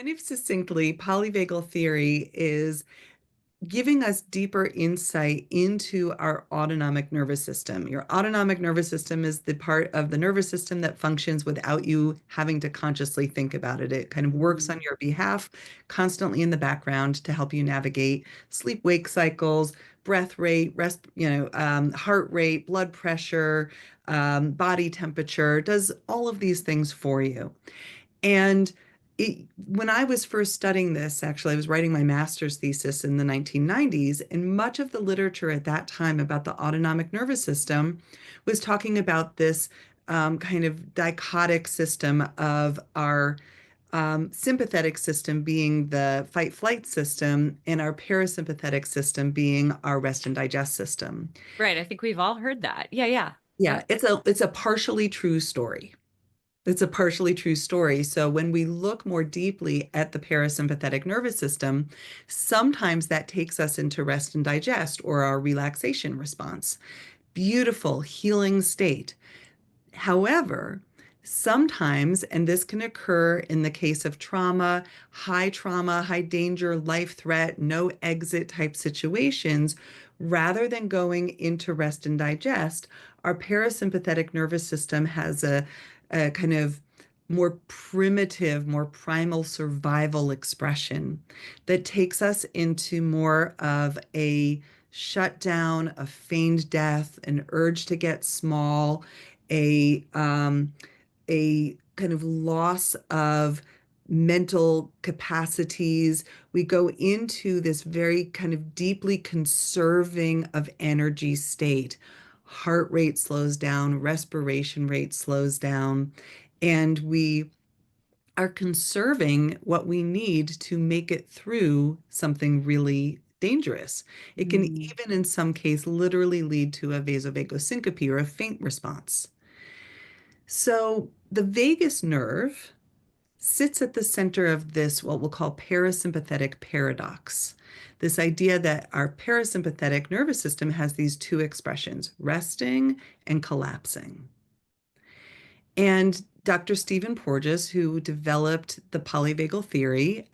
kind of succinctly, polyvagal theory is giving us deeper insight into our autonomic nervous system. Your autonomic nervous system is the part of the nervous system that functions without you having to consciously think about it. It kind of works on Mm. your behalf, constantly in the background to help you navigate sleep-wake cycles, breath rate, heart rate, blood pressure, body temperature, does all of these things for you. And when I was first studying this, actually, I was writing my master's thesis in the 1990s, and much of the literature at that time about the autonomic nervous system was talking about this kind of dichotic system of our sympathetic system being the fight flight system and our parasympathetic system being our rest and digest system. Right. I think we've all heard that. Yeah, yeah. Yeah, Yep. it's a partially true story. It's a partially true story. So when we look more deeply at the parasympathetic nervous system, sometimes that takes us into rest and digest or our relaxation response. Beautiful healing state. However, sometimes, and this can occur in the case of trauma, high danger, life threat, no exit type situations, rather than going into rest and digest, our parasympathetic nervous system has a kind of more primitive, more primal survival expression that takes us into more of a shutdown, a feigned death, an urge to get small, a kind of loss of mental capacities. We go into this very kind of deeply conserving of energy state. Heart rate slows down, respiration rate slows down, and we are conserving what we need to make it through something really dangerous. It can Mm. even, in some case, literally lead to a vasovagal syncope or a faint response. So the vagus nerve sits at the center of this, what we'll call parasympathetic paradox. This idea that our parasympathetic nervous system has these two expressions, resting and collapsing. And Dr. Stephen Porges, who developed the polyvagal theory,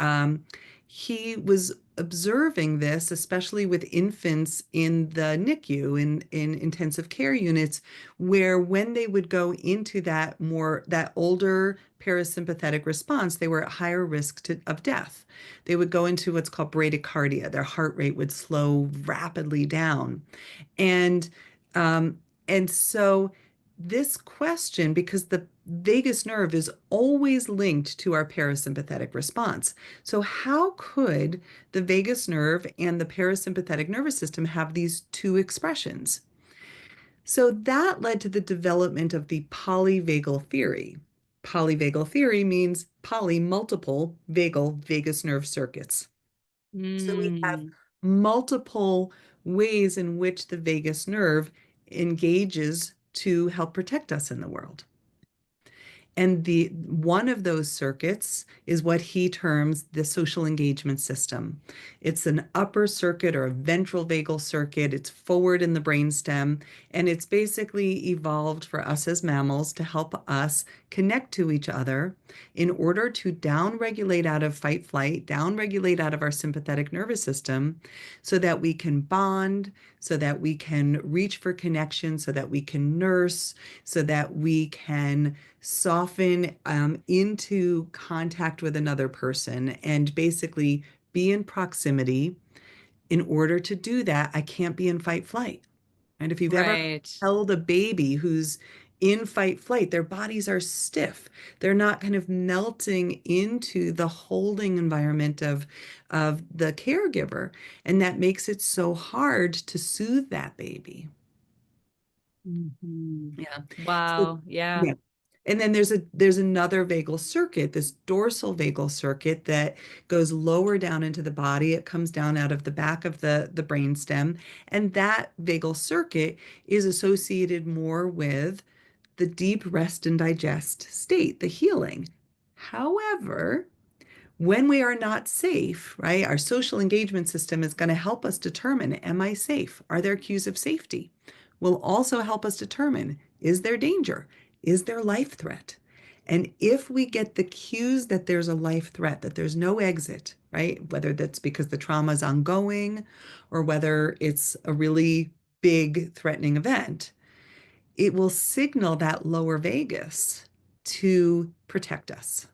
he was observing this, especially with infants in the NICU, in intensive care units, where when they would go into that older parasympathetic response, they were at higher risk of death. They would go into what's called bradycardia. Their heart rate would slow rapidly down. And so this question, because the vagus nerve is always linked to our parasympathetic response. So how could the vagus nerve and the parasympathetic nervous system have these two expressions? So that led to the development of the polyvagal theory. Polyvagal theory means poly, multiple, vagal, vagus nerve circuits. So we have Mm. multiple ways in which the vagus nerve engages to help protect us in the world. And the one of those circuits is what he terms the social engagement system. It's an upper circuit or a ventral vagal circuit. It's forward in the brainstem, and it's basically evolved for us as mammals to help us connect to each other in order to downregulate out of fight flight, downregulate out of our sympathetic nervous system, so that we can bond, so that we can reach for connection, so that we can nurse, so that we can soften into contact with another person and basically be in proximity. In order to do that, I can't be in fight flight. And if you've ever Right. held a baby who's in fight flight, their bodies are stiff. They're not kind of melting into the holding environment of the caregiver. And that makes it so hard to soothe that baby. Mhm. Yeah. So, Wow. Yeah. yeah. And then there's another vagal circuit, this dorsal vagal circuit that goes lower down into the body. It comes down out of the back of the brainstem, and that vagal circuit is associated more with the deep rest and digest state, the healing. However, when we are not safe, right, our social engagement system is going to help us determine, am I safe? Are there cues of safety? Will also help us determine, is there danger? Is there life threat? And if we get the cues that there's a life threat, that there's no exit, right? Whether that's because the trauma is ongoing or whether it's a really big threatening event, it will signal that lower vagus to protect us.